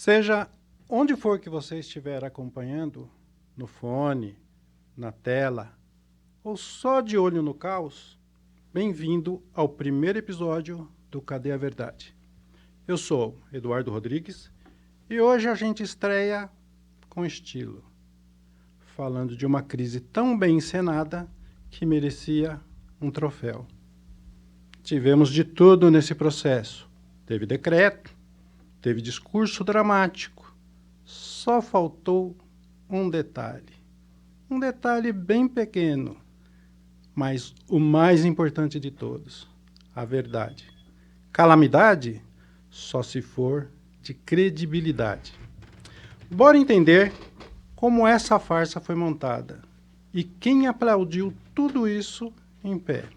Seja onde for que você estiver acompanhando, no fone, na tela, ou só de olho no caos, bem-vindo ao primeiro episódio do Cadê a Verdade? Eu sou Eduardo Rodrigues e hoje a gente estreia com estilo, falando de uma crise tão bem encenada que merecia um troféu. Tivemos de tudo nesse processo. Teve decreto, teve discurso dramático. Só faltou um detalhe bem pequeno, mas o mais importante de todos, a verdade. Calamidade só se for de credibilidade. Bora entender como essa farsa foi montada e quem aplaudiu tudo isso em pé.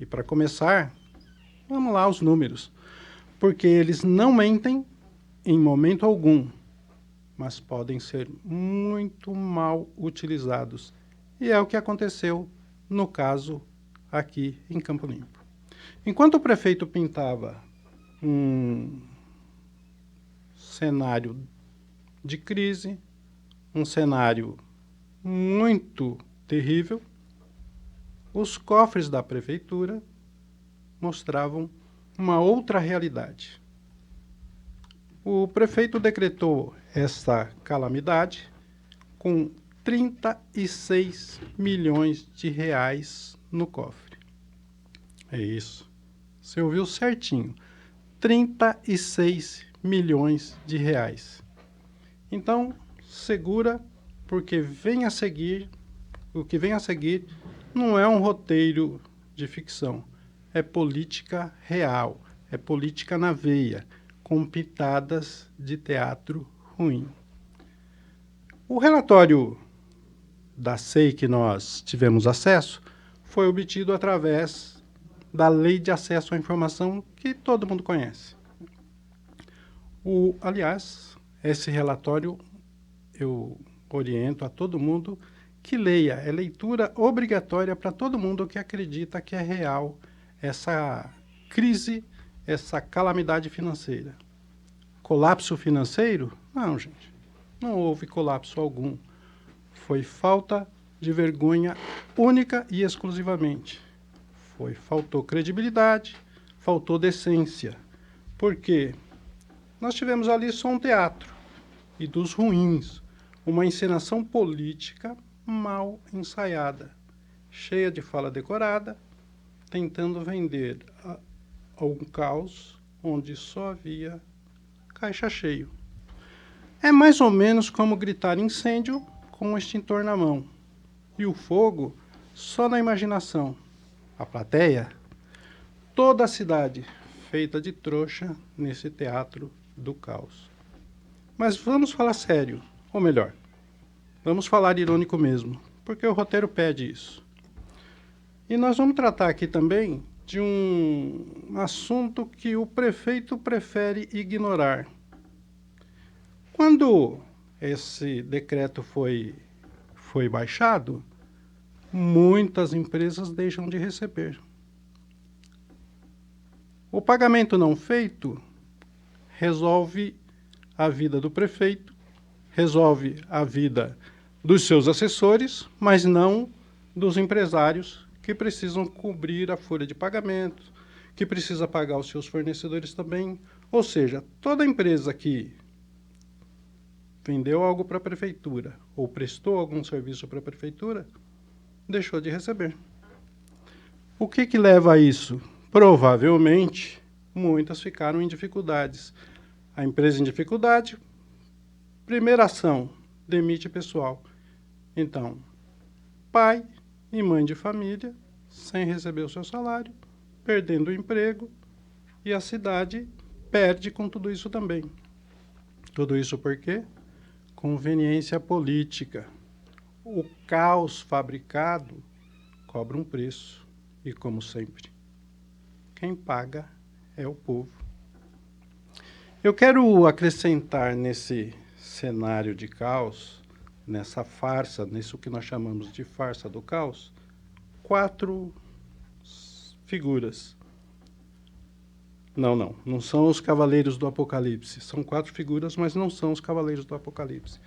E para começar, vamos lá aos números, porque eles não mentem em momento algum, mas podem ser muito mal utilizados. E é o que aconteceu no caso aqui em Campo Limpo. Enquanto o prefeito pintava um cenário de crise, um cenário muito terrível, os cofres da prefeitura mostravam uma outra realidade. O prefeito decretou essa calamidade com 36 milhões de reais no cofre. É isso. Você ouviu certinho. 36 milhões de reais. Então, segura, porque o que vem a seguir não é um roteiro de ficção. É política real. É política na veia, com pitadas de teatro ruim. O relatório da SEI que nós tivemos acesso foi obtido através da Lei de Acesso à Informação que todo mundo conhece. Aliás, esse relatório eu oriento a todo mundo que leia. É leitura obrigatória para todo mundo que acredita que é real essa crise, essa calamidade financeira. Colapso financeiro? Não, gente. Não houve colapso algum. Foi falta de vergonha única e exclusivamente. Faltou credibilidade, faltou decência. Por quê? Nós tivemos ali só um teatro, e dos ruins, uma encenação política mal ensaiada, cheia de fala decorada, tentando vender um caos onde só havia caixa cheio. É mais ou menos como gritar incêndio com um extintor na mão. E o fogo só na imaginação. A plateia, toda a cidade feita de trouxa nesse teatro do caos. Mas vamos falar sério, ou melhor, vamos falar irônico mesmo, porque o roteiro pede isso. E nós vamos tratar aqui também de um assunto que o prefeito prefere ignorar. Quando esse decreto foi baixado, muitas empresas deixam de receber. O pagamento não feito resolve a vida do prefeito, resolve a vida dos seus assessores, mas não dos empresários que precisam cobrir a folha de pagamento, que precisa pagar os seus fornecedores também. Ou seja, toda empresa que vendeu algo para a prefeitura ou prestou algum serviço para a prefeitura, deixou de receber. O que leva a isso? Provavelmente, muitas ficaram em dificuldades. A empresa em dificuldade, primeira ação, demite pessoal. Então, pai e mãe de família, sem receber o seu salário, perdendo o emprego, e a cidade perde com tudo isso também. Tudo isso por quê? Conveniência política. O caos fabricado cobra um preço. E, como sempre, quem paga é o povo. Eu quero acrescentar nesse cenário de caos, nessa farsa, nisso que nós chamamos de farsa do caos, 4 figuras. Não são os cavaleiros do Apocalipse. São 4 figuras, mas não são os cavaleiros do Apocalipse.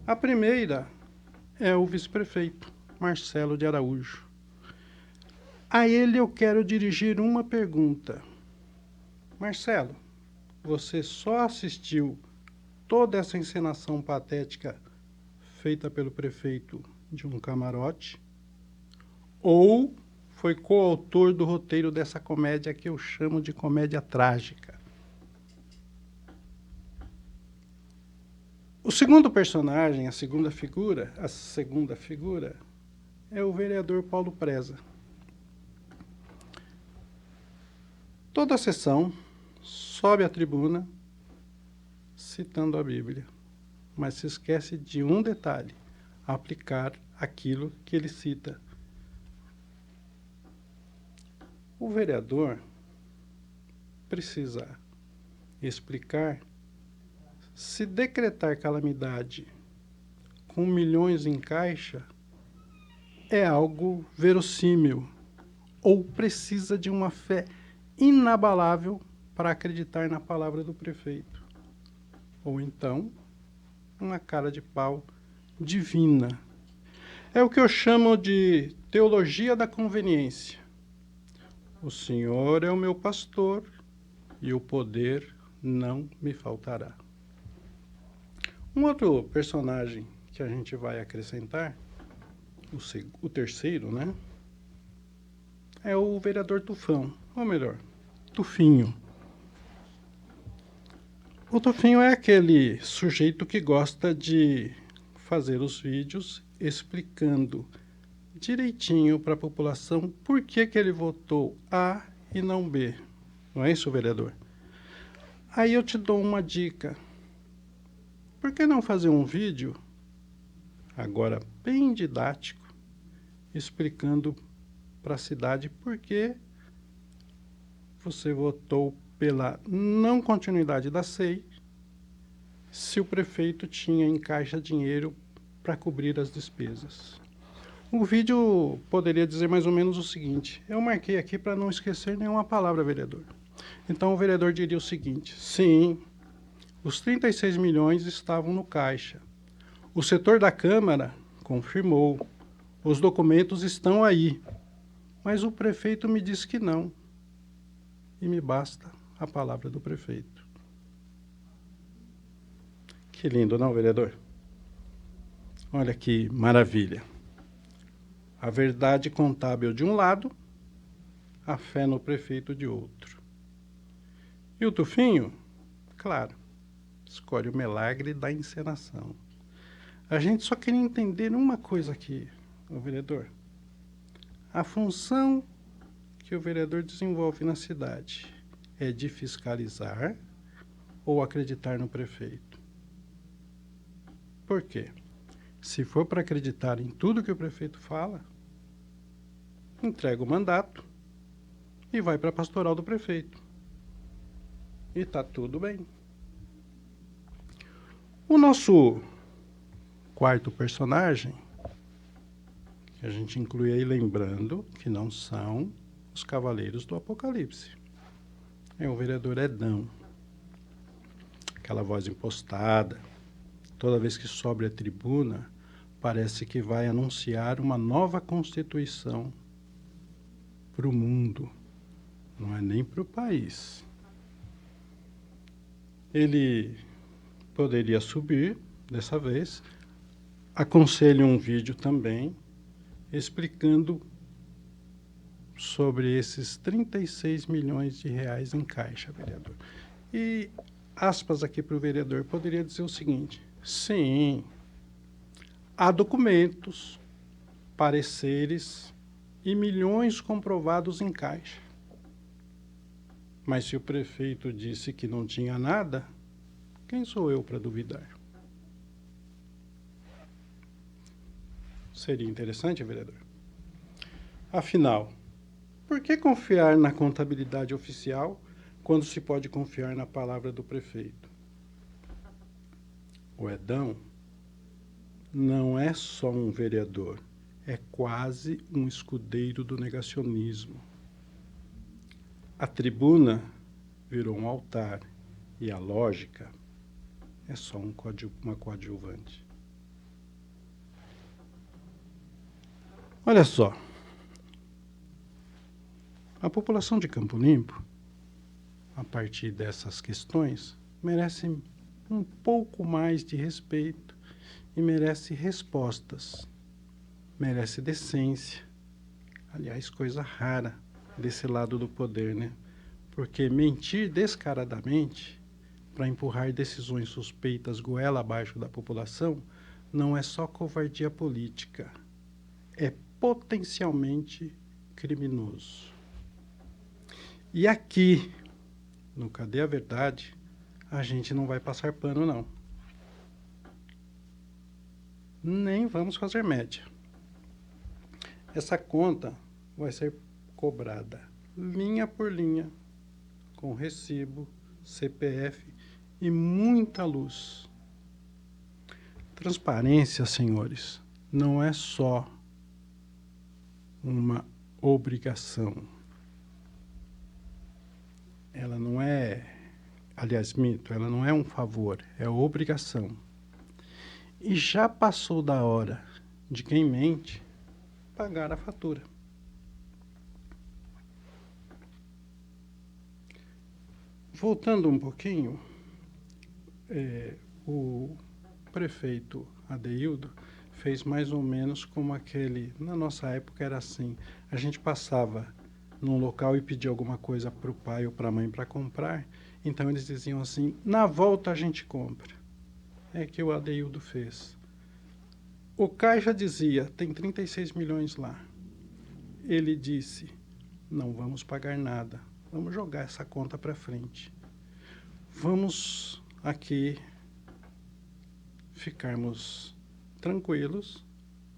A primeira é o vice-prefeito, Marcelo de Araújo. A ele eu quero dirigir uma pergunta. Marcelo, você só assistiu toda essa encenação patética feita pelo prefeito de um camarote? Ou foi coautor do roteiro dessa comédia que eu chamo de comédia trágica? O segundo personagem, a segunda figura, é o vereador Paulo Preza. Toda a sessão sobe à tribuna citando a Bíblia, mas se esquece de um detalhe: aplicar aquilo que ele cita. O vereador precisa explicar se decretar calamidade com milhões em caixa é algo verossímil ou precisa de uma fé inabalável para acreditar na palavra do prefeito. Ou então, uma cara de pau divina. É o que eu chamo de teologia da conveniência. O Senhor é o meu pastor e o poder não me faltará. Um outro personagem que a gente vai acrescentar, o terceiro, né? É o vereador Tufão, ou melhor, Tufinho. O Tufinho é aquele sujeito que gosta de fazer os vídeos explicando direitinho para a população por que ele votou A e não B. Não é isso, vereador? Aí eu te dou uma dica. Por que não fazer um vídeo, agora bem didático, explicando para a cidade por que você votou pela não continuidade da SEI, se o prefeito tinha em caixa dinheiro para cobrir as despesas. O vídeo poderia dizer mais ou menos o seguinte: eu marquei aqui para não esquecer nenhuma palavra, vereador. Então o vereador diria o seguinte: sim, os 36 milhões estavam no caixa. O setor da Câmara confirmou. Os documentos estão aí. Mas o prefeito me disse que não. E me basta a palavra do prefeito. Que lindo, não, vereador? Olha que maravilha. A verdade contábil de um lado, a fé no prefeito de outro. E o Tufinho, claro, escolhe o milagre da encenação. A gente só queria entender uma coisa aqui, o vereador. A função que o vereador desenvolve na cidade é de fiscalizar ou acreditar no prefeito? Por quê? Se for para acreditar em tudo que o prefeito fala, entrega o mandato e vai para a pastoral do prefeito. E está tudo bem. O nosso quarto personagem, que a gente inclui aí, lembrando que não são os cavaleiros do Apocalipse, é o vereador Edão. Aquela voz impostada, toda vez que sobe a tribuna, parece que vai anunciar uma nova Constituição para o mundo, não é nem para o país. Ele poderia subir, dessa vez, aconselho um vídeo também, explicando sobre esses 36 milhões de reais em caixa, vereador. E, aspas aqui para o vereador, poderia dizer o seguinte: sim, há documentos, pareceres e milhões comprovados em caixa. Mas se o prefeito disse que não tinha nada, quem sou eu para duvidar? Seria interessante, vereador? Afinal, por que confiar na contabilidade oficial quando se pode confiar na palavra do prefeito? O Edão não é só um vereador, é quase um escudeiro do negacionismo. A tribuna virou um altar e a lógica é só uma coadjuvante. Olha só, a população de Campo Limpo, a partir dessas questões, merece um pouco mais de respeito e merece respostas, merece decência. Aliás, coisa rara desse lado do poder, né? Porque mentir descaradamente para empurrar decisões suspeitas goela abaixo da população não é só covardia política, é potencialmente criminoso. E aqui, no Cadê a Verdade, a gente não vai passar pano, não. Nem vamos fazer média. Essa conta vai ser cobrada linha por linha, com recibo, CPF e muita luz. Transparência, senhores, não é só uma obrigação. Ela não é, aliás, mito, ela não é um favor, é obrigação. E já passou da hora de quem mente pagar a fatura. Voltando um pouquinho, o prefeito Adeildo fez mais ou menos como aquele... Na nossa época era assim, a gente passava num local e pedia alguma coisa para o pai ou para a mãe para comprar, então eles diziam assim, na volta a gente compra. É que o Adeildo fez. O caixa dizia, tem 36 milhões lá. Ele disse, não vamos pagar nada, vamos jogar essa conta para frente. Vamos aqui ficarmos tranquilos,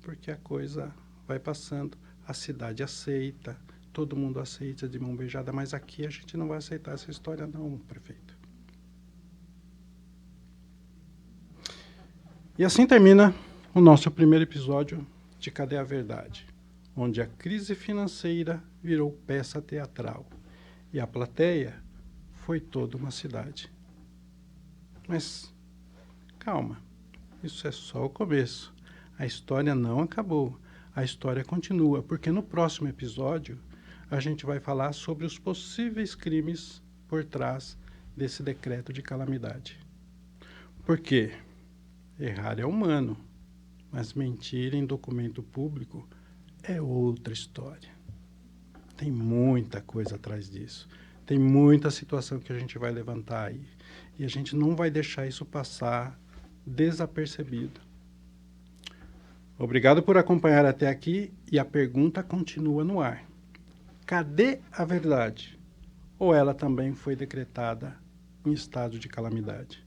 porque a coisa vai passando, a cidade aceita, todo mundo aceita de mão beijada, mas aqui a gente não vai aceitar essa história não, prefeito. E assim termina o nosso primeiro episódio de Cadê a Verdade, onde a crise financeira virou peça teatral e a plateia foi toda uma cidade. Mas calma, isso é só o começo. A história não acabou, a história continua, porque no próximo episódio a gente vai falar sobre os possíveis crimes por trás desse decreto de calamidade. Por quê? Errar é humano, mas mentir em documento público é outra história. Tem muita coisa atrás disso. Tem muita situação que a gente vai levantar aí. E a gente não vai deixar isso passar desapercebido. Obrigado por acompanhar até aqui e a pergunta continua no ar. Cadê a verdade? Ou ela também foi decretada em estado de calamidade?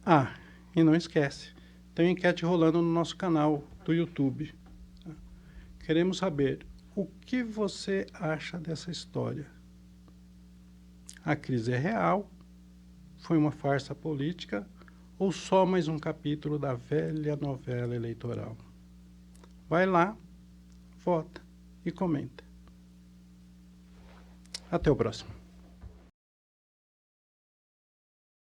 Ah, e não esquece, tem uma enquete rolando no nosso canal do YouTube. Queremos saber o que você acha dessa história. A crise é real? Foi uma farsa política? Ou só mais um capítulo da velha novela eleitoral? Vai lá, vota e comenta. Até o próximo.